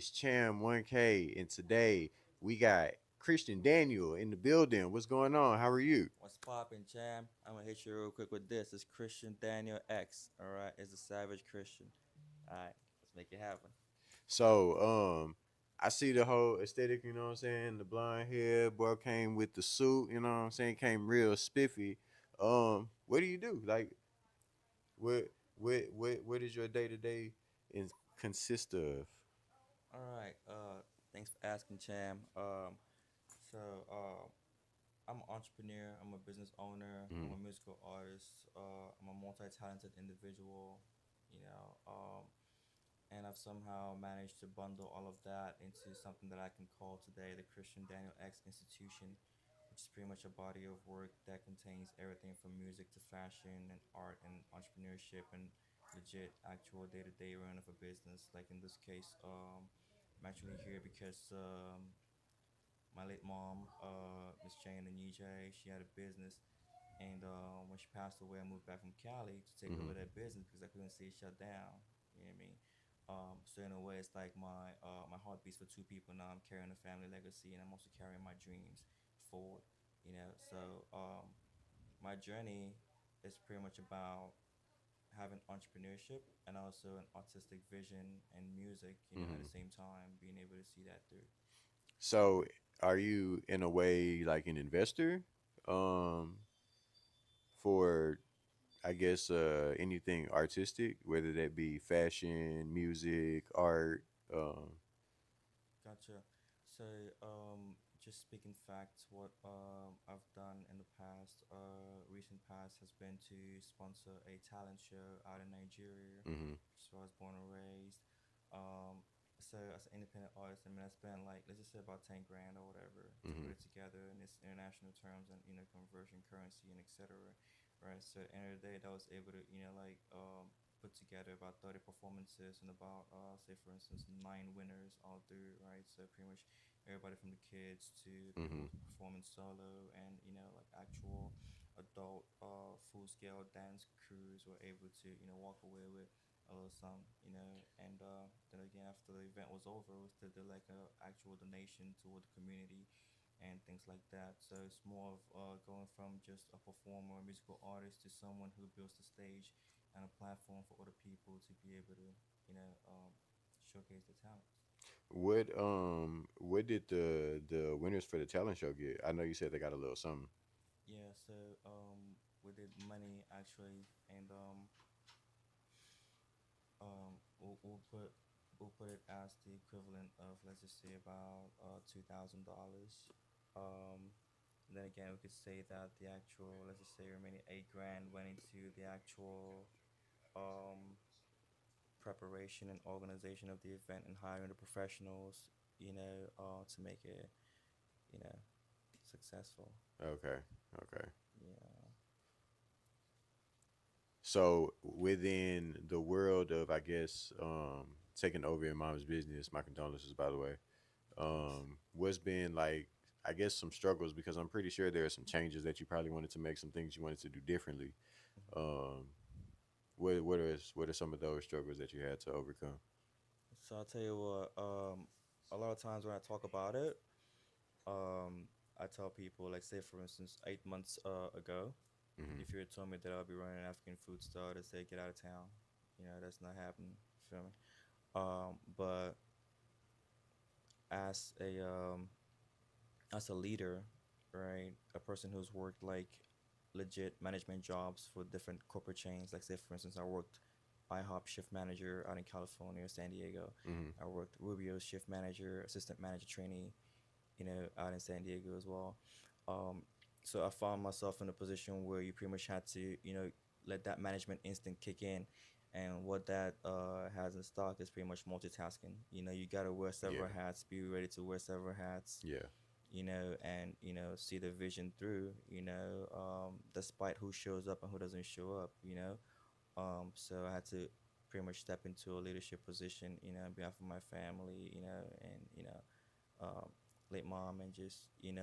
It's Cham 1K, and today we got Christian Daniel in the building. What's going on? How are you? What's poppin', champ? I'm gonna hit you real quick with this. It's ChristianDanielX. All right, it's a savage Christian. All right, let's make it happen. I see the whole aesthetic, you know what I'm saying? The blonde hair, boy came with the suit, you know what I'm saying? Came real spiffy. What do you do? Like, what, what is your day to day consist of? All right. Thanks for asking, Cham. So I'm an entrepreneur. I'm a business owner. I'm Mm-hmm. a musical artist. I'm a multi-talented individual. You know. And I've somehow managed to bundle all of that into something that I can call today the Christian Daniel X Institution, which is pretty much a body of work that contains everything from music to fashion and art and entrepreneurship and legit actual day-to-day run of a business. Like in this case, I'm actually here because my late mom, Miss Jane and EJ, she had a business, and when she passed away, I moved back from Cali to take over Mm-hmm. that business because I couldn't see it shut down. You know what I mean? So in a way, it's like my heart beats for two people now. I'm carrying a family legacy, and I'm also carrying my dreams forward. You know, so my journey is pretty much about having entrepreneurship and also an artistic vision and music. You know, at Mm-hmm. the same time, being able to see that through. So, are you in a way like an investor? Um, for I guess anything artistic, whether that be fashion, music, art. Gotcha. So, just speaking facts, what I've done in the past, recent past, has been to sponsor a talent show out in Nigeria, Mm-hmm. which is where I was born and raised. Um, so, as an independent artist, I mean, I spent like let's just say about 10 grand or whatever to Mm-hmm. put it together in its international terms and conversion currency and etc. Right. So, at the end of the day, that was able to like put together about 30 performances and about say for instance 9 winners all through, right? So pretty much everybody from the kids to the Mm-hmm. people who perform in solo and like actual adult full scale dance crews were able to walk away with a little sum, and then again after the event was over we still did like a actual donation toward the community and things like that. So it's more of going from just a performer, a musical artist, to someone who builds the stage and a platform for other people to be able to, you know, um, showcase their talents. What did the winners for the talent show get? I know you said they got a little something. Yeah, so we did money actually, and we'll put it as the equivalent of let's just say about $2,000. Um, and then again, we could say that the actual let's just say remaining 8 grand went into the actual um preparation and organization of the event and hiring the professionals, to make it, you know, successful. Okay, okay. Yeah. So within the world of, I guess, taking over your mom's business, my condolences, by the way. Thanks. What's been like, I guess, some struggles because I'm pretty sure there are some changes that you probably wanted to make, some things you wanted to do differently. Mhm. Um, what are some of those struggles that you had to overcome? So I'll tell you what. A lot of times when I talk about it, I tell people like, say for instance, 8 months ago, Mm-hmm. if you had told me that I'll be running an African food store to say get out of town, that's not happening. You feel me? But as a leader, right? A person who's worked like legit management jobs for different corporate chains. Like say for instance, I worked IHOP shift manager out in California, San Diego. Mm-hmm. I worked Rubio's shift manager, assistant manager trainee, out in San Diego as well. Um, so I found myself in a position where you pretty much had to, let that management instinct kick in. And what that has in stock is pretty much multitasking. You got to wear several Yeah. hats, be ready to wear several hats, Yeah. and see the vision through, despite who shows up and who doesn't show up, so I had to pretty much step into a leadership position, on behalf of my family, and um, late mom, and just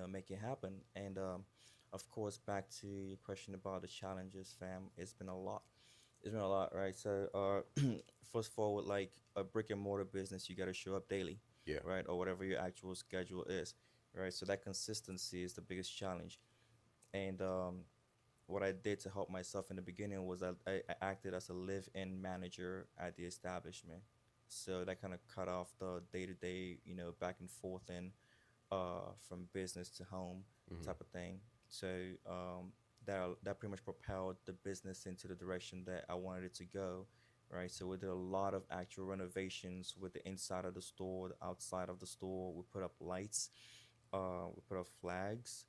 make it happen. And of course, back to your question about the challenges, fam. It's been a lot. It's been a lot, right? So, first of all, with like a brick and mortar business, you got to show up daily, Yeah. right? Or whatever your actual schedule is, right? So that consistency is the biggest challenge. And what I did to help myself in the beginning was I acted as a live-in manager at the establishment. So that kind of cut off the day-to-day, back and forth and from business to home Hmm. type of thing. So that pretty much propelled the business into the direction that I wanted it to go, right? So we did a lot of actual renovations with the inside of the store, the outside of the store. We put up lights, we put up flags,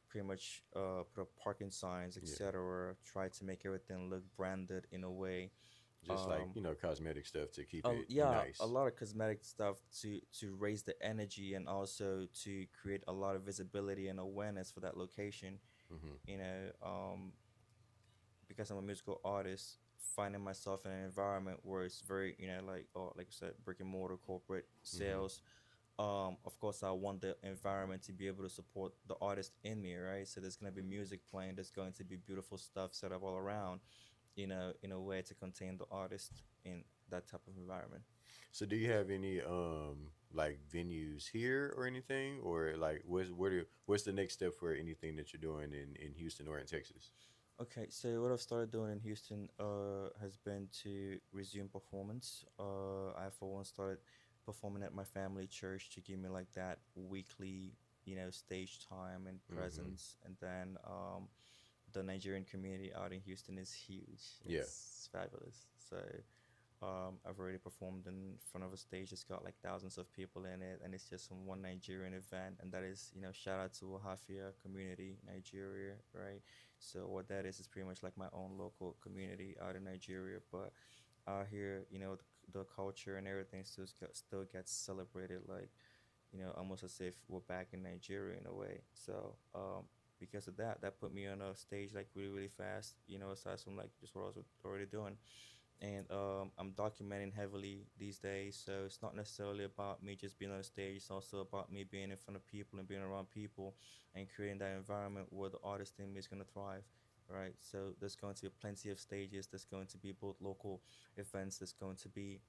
pretty much put up parking signs, Yeah. etc. Tried to make everything look branded in a way. Just like, Um, cosmetic stuff to keep it yeah, a nice. lot of cosmetic stuff to raise the energy and also to create a lot of visibility and awareness for that location. Hmm. You know, because I'm a musical artist, finding myself in an environment where it's very, like I said, brick and mortar corporate Hmm. sales. Of course, I want the environment to be able to support the artist in me, right? So there's gonna be music playing. There's going to be beautiful stuff set up all around, in a way to contain the artist in that type of environment. So do you have any like venues here or anything, or like what's the next step for anything that you're doing in Houston or in Texas? Okay, so what I've started doing in Houston has been to resume performance. I for one started performing at my family church to give me like that weekly, stage time and Hmm. presence. And then the Nigerian community out in Houston is huge. Yeah. It's fabulous. So I've already performed in front of a stage that's got like thousands of people in it, and it's just one Nigerian event, and that is, shout out to Ohafia community, Nigeria, right? So what that is pretty much like my own local community out in Nigeria, but out here, the culture and everything still gets celebrated, like, almost as if we're back in Nigeria in a way. So because of that, that put me on a stage like really, really fast, aside from like just what I was already doing. And I'm documenting heavily these days, so it's not necessarily about me just being on stage. It's also about me being in front of people and being around people and creating that environment where the artist in me is going to thrive, right? So there's going to be plenty of stages. There's going to be both local events. There's going to be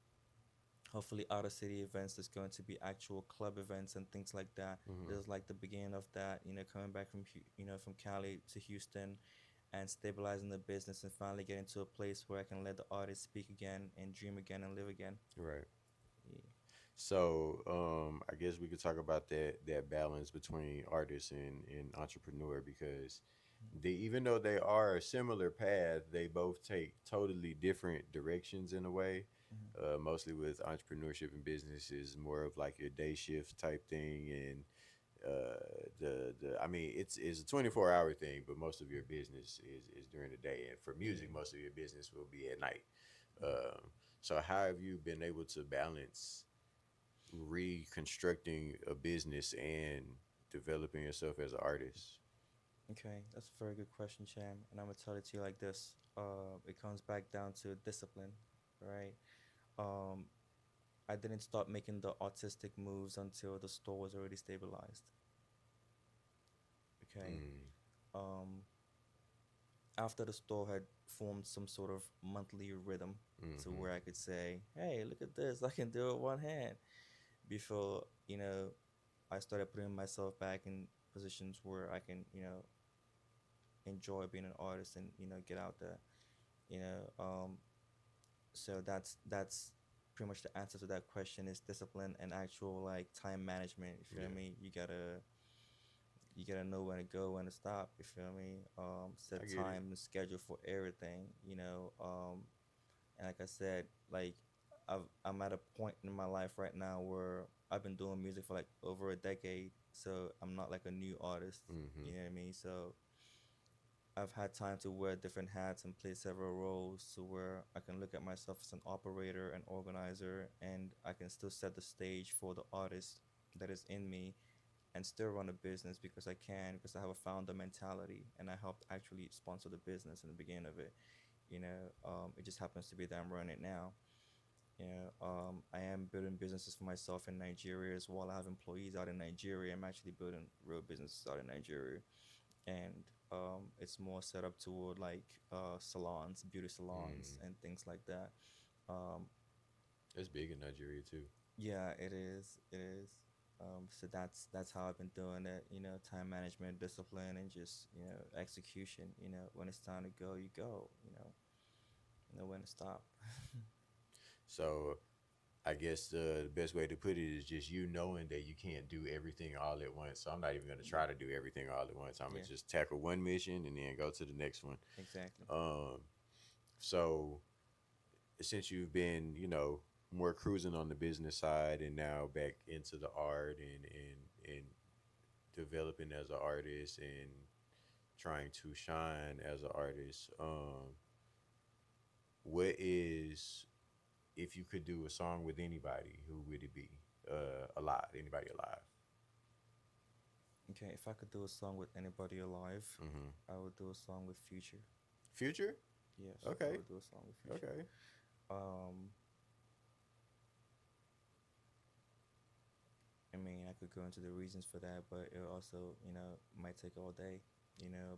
hopefully out of city events. There's going to be actual club events and things like that. Hmm. There's like the beginning of that, coming back from from Cali to Houston and stabilizing the business and finally getting to a place where I can let the artist speak again and dream again and live again. Right. Yeah. So, I guess we could talk about that balance between artist and entrepreneur because even though they are a similar path, they both take totally different directions in a way. Mm-hmm. Mostly with entrepreneurship and business is more of like your day shift type thing, and the I mean it's a 24-hour thing, but most of your business is during the day, and for music, Yeah. most of your business will be at night. Mm-hmm. So how have you been able to balance reconstructing a business and developing yourself as an artist? Okay, that's a very good question, Cham. And I'm gonna tell it to you like this. It comes back down to discipline, right? Um, I didn't start making the artistic moves until the store was already stabilized. Okay. Mm, Um, After the store had formed some sort of monthly rhythm to mm-hmm. where I could say, "Hey, look at this! I can do it one hand." Before I started putting myself back in positions where I can enjoy being an artist and get out there. You know, so that's pretty much the answer to that question is discipline and actual like time management. You feel Yeah, me? You gotta know when to go, when to stop. You feel me? I Set get it. time and schedule for everything. And like I said, like I'm at a point in my life right now where I've been doing music for like over a decade, so I'm not like a new artist. Mm-hmm. You know what I mean? So I've had time to wear different hats and play several roles to where I can look at myself as an operator and organizer, and I can still set the stage for the artist that is in me and still run a business because I can, because I have a founder mentality and I helped actually sponsor the business in the beginning of it. It just happens to be that I'm running it now. I am building businesses for myself in Nigeria as well. I have employees out in Nigeria. I'm actually building real businesses out in Nigeria, and it's more set up toward like salons, beauty salons, Mm. and things like that. Um, That's big in Nigeria too. yeah, it is. It is. So that's how I've been doing it. You know, time management, discipline, and just execution. You know, when it's time to go, you go. You know when to stop. So I guess the best way to put it is just you knowing that you can't do everything all at once. So I'm not even gonna Yeah, try to do everything all at once. I'm gonna yeah, just tackle one mission and then go to the next one. exactly. Um, so since you've been, more cruising on the business side and now back into the art and developing as an artist and trying to shine as an artist, what is if you could do a song with anybody, who would it be? Alive, anybody alive? Okay, if I could do a song with anybody alive, Mm-hmm. I would do a song with Future. Future? Yes, I Okay, would do a song with Future. okay. Um, I mean, I could go into the reasons for that, but it also, might take all day,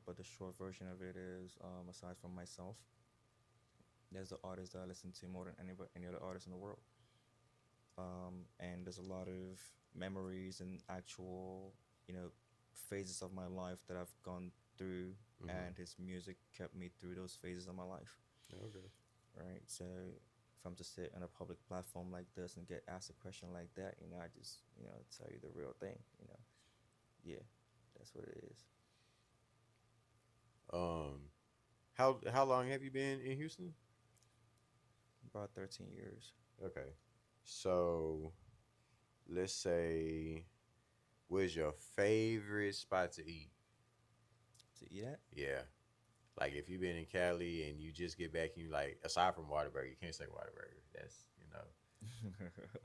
But the short version of it is, aside from myself, there's the artist that I listen to more than any other artist in the world. And there's a lot of memories and actual, you know, phases of my life that I've gone through, Mm-hmm. and his music kept me through those phases of my life, Okay. right? So if I'm to sit on a public platform like this and get asked a question like that, I just, tell you the real thing. Yeah, that's what it is. Um, how long have you been in Houston? About 13 years. Okay. So let's say, where's your favorite spot to eat? To eat at? Yeah. Like if you've been in Cali and you just get back and you like, aside from Waterburger, you can't say Waterburger. That's.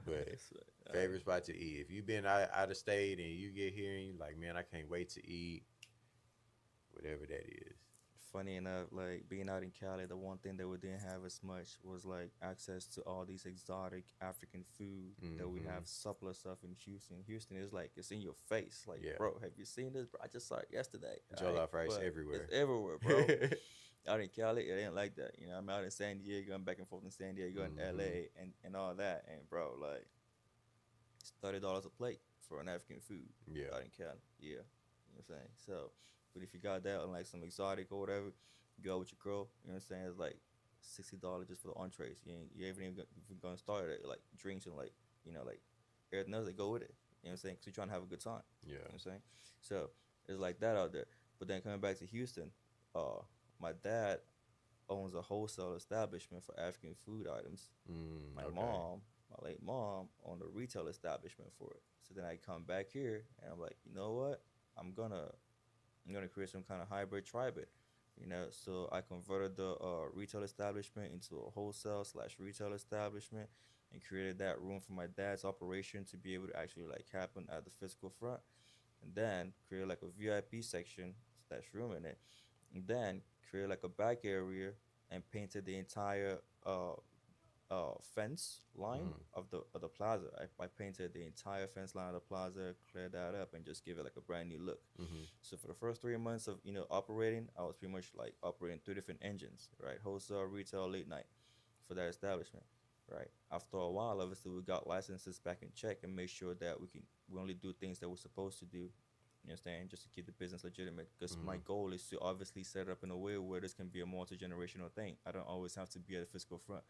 But It's, favorite spot to eat. If you've been out of state and you get here and you like, man, I can't wait to eat whatever that is. funny enough, like being out in Cali, the one thing that we didn't have as much was like access to all these exotic African food that we Mm-hmm. have surplus of in Houston. Houston is like it's in your face. Like, Yeah. bro, have you seen this? Bro, I just saw it yesterday. All right, Jollof rice but it's everywhere. everywhere, bro. Out in Cali, it ain't like that. I'm out in San Diego, I'm back and forth in San Diego and Mm-hmm. LA and all that. And bro, like it's $30 a plate for an African food Yeah. out in Cali. Yeah, what I'm saying. So, but if you got that on like some exotic or whatever, you go out with your girl. What I'm saying? It's like $60 just for the entrees. You ain't even gonna start it like drinks and like like everything else that go with it. What I'm saying? Cause you're trying to have a good time. Yeah. What I'm saying? So it's like that out there. But then coming back to Houston, uh, my dad owns a wholesale establishment for African food items. Mm, My okay. mom, my late mom, owned a retail establishment for it. So then I come back here and I'm like, you know what? I'm gonna I'm gonna create some kind of hybrid tribute. So I converted the retail establishment into a wholesale slash retail establishment and created that room for my dad's operation to be able to actually like happen at the physical front, and then create like a VIP section slash room in it, and then create like a back area and painted the entire fence line Mm-hmm. of the plaza. I painted the entire fence line of the plaza, cleared that up, and just give it like a brand new look. Mm-hmm. So for the first 3 months of operating, I was pretty much like operating three different engines, right? Wholesale, retail, late night for that establishment, right? After a while, obviously we got licenses back in check and made sure that we only do things that we're supposed to do. You understand? Just to keep the business legitimate. Because my Mm-hmm. goal is to obviously set it up in a way where this can be a multi generational thing. I don't always have to be at the physical front.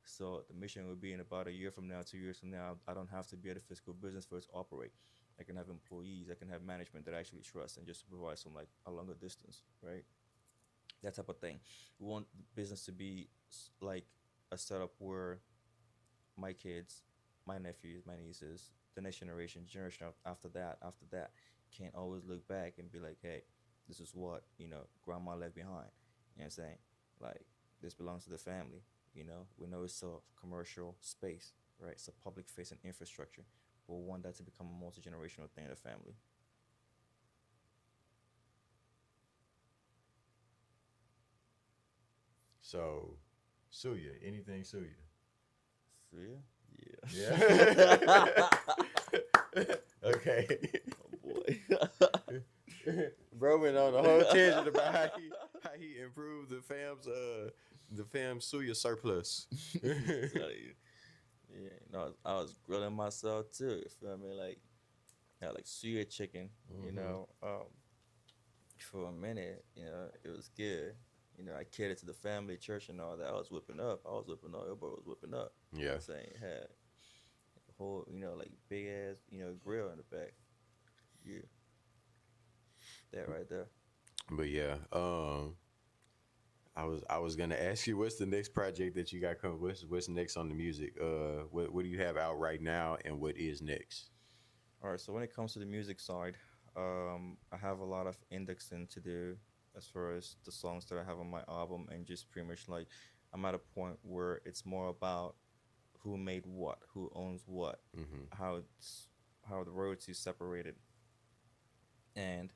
So the mission would be in about a year from now, 2 years from now, I don't have to be at a physical business for it to operate. I can have employees, I can have management that I actually trust and just provide some like a longer distance, right? That type of thing. We want the business to be like a setup where my kids, my nephews, my nieces, the next generation after that, can always look back and be like, hey, this is what, grandma left behind. You know what I'm saying? Like, this belongs to the family. We know it's a commercial space, right? It's a public facing infrastructure. But we want that to become a multi generational thing in the family. So, Suya, anything Suya? So, yeah. Yeah. Okay. Oh, boy. Bro went on a whole tangent about how he improved the fam's suya surplus. So, yeah, I was grilling myself too. You feel me? Like I had like suya chicken. You Hmm. know, for a minute, it was good. I catered to the family, church, and all that. I was whipping up. I was whipping up. Everybody was whipping up. You know what Yeah, I'm saying? Had a whole, like big ass, grill in the back. Yeah, that right there. but yeah, I was gonna ask you what's the next project that you got coming. What's next on the music? What do you have out right now, and what is next? All right. So when it comes to the music side, I have a lot of indexing to do as far as the songs that I have on my album, and just pretty much like I'm at a point where it's more about who made what, who owns what, Mm-hmm. how it's how the royalties separated, and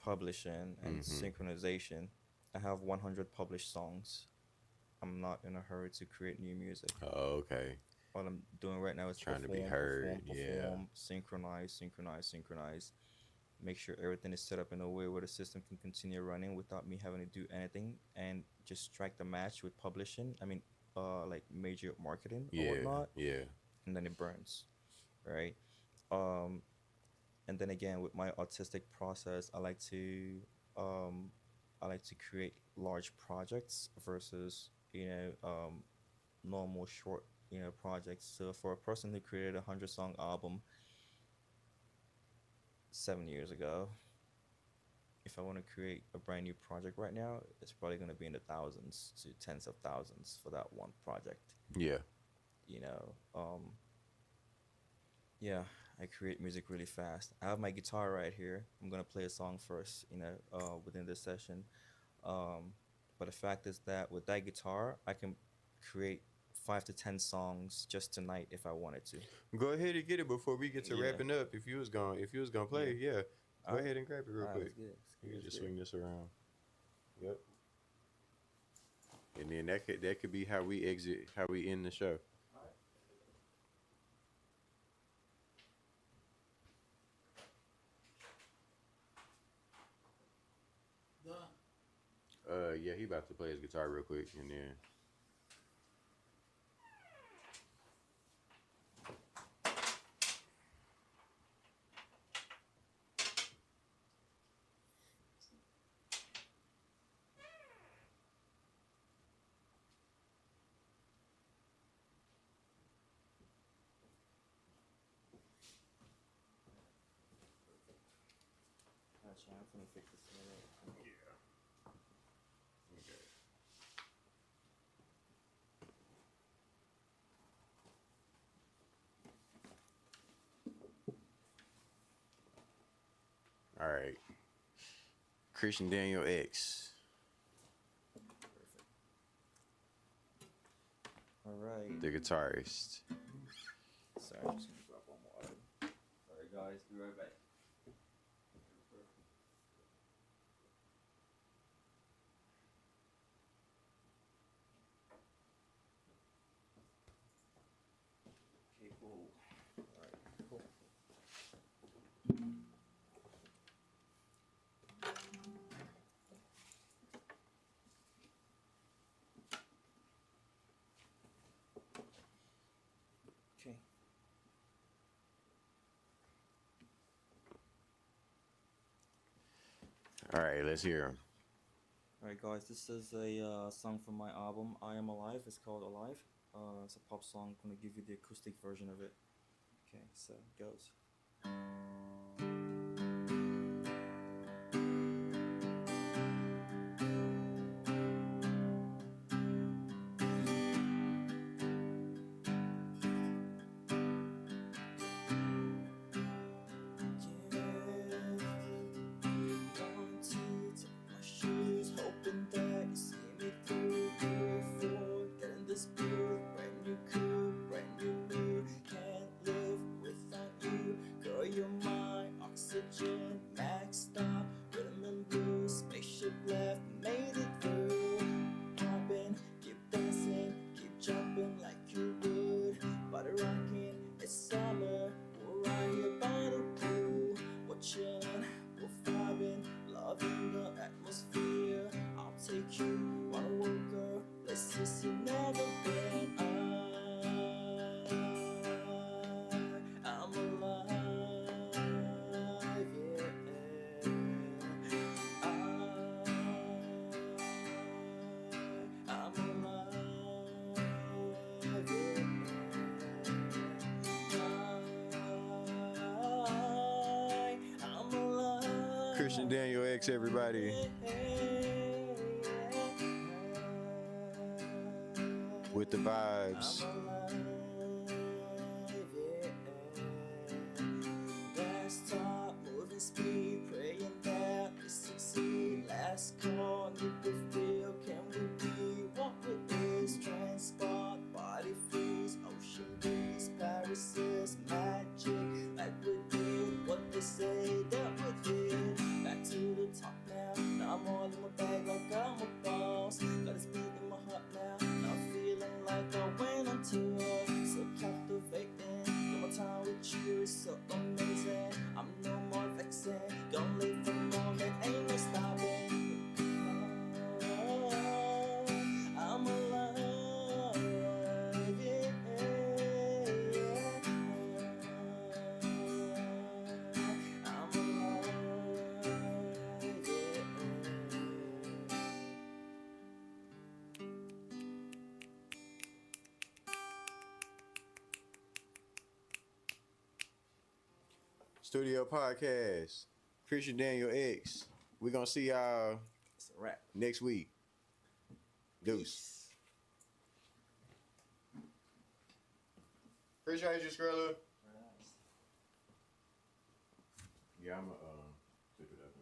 publishing and Mm-hmm. synchronization. I have 100 published songs. I'm not in a hurry to create new music. Oh, okay. What I'm doing right now is Trying to be perform, heard. perform, Yeah. perform, synchronize, synchronize, synchronize. Make sure everything is set up in a way where the system can continue running without me having to do anything, and just strike the match with publishing. I mean, like major marketing or Yeah. whatnot, Yeah. and then it burns, right? Um, and then again, with my autistic process, um, I like to create large projects versus normal short projects. So for a person who created a 100 song album 7 years ago, if I want to create a brand new project right now, it's probably going to be in the thousands to tens of thousands for that one project. Yeah. You know, yeah, I create music really fast. I have my guitar right here. I'm gonna play a song first, within this session. Um, but the fact is that with that guitar, I can create 5 to 10 songs just tonight if I wanted to. Go ahead and get it before we get to Yeah, wrapping up. If you was gonna yeah. play, yeah. All Go right, ahead and grab it real all right. quick. Let's get it. Let's get You it. can Let's just get it. swing this around. Yep. And then that could be how we end the show. Yeah, he about to play his guitar real quick, and then Actually, I'm gonna fix this in a minute. okay. All right, Christian Daniel X, Perfect. All right. the guitarist. Sorry, I'm just gonna grab one more item. All right, guys, be right back. Okay, cool. All right, cool. Okay. All right, let's hear him. All right, guys, this is a song from my album I Am Alive. It's called Alive. It's a pop song. I'm gonna give you the acoustic version of it. Okay, so it goes. Want to take my shoes, hoping that you see me through. Beautiful, getting this groove, brand new cool, brand new mood. Can't live without you, girl. You're my Christian Daniel X, everybody. With the vibes. Let's stop moving speed, praying that we succeed. Last call, need to feel, can we be what we is? Transport, body freeze, ocean breeze, Paris is magic. Like we did what they say that we did. Back to the top now, now I'm all in my bag like I'm a boss. Got a speed in my heart now, now I'm feeling like I went on tour. So captivating, my time with you is so amazing. I'm no more vexing, gonna live for the moment, ain't no stopping. I'm alive, yeah. I'm alive, yeah. Studio Podcast. Christian Daniel X. We're gonna see y'all It's a wrap. next week. Deuce. Appreciate you, Skrilla. Very nice. Yeah, I'm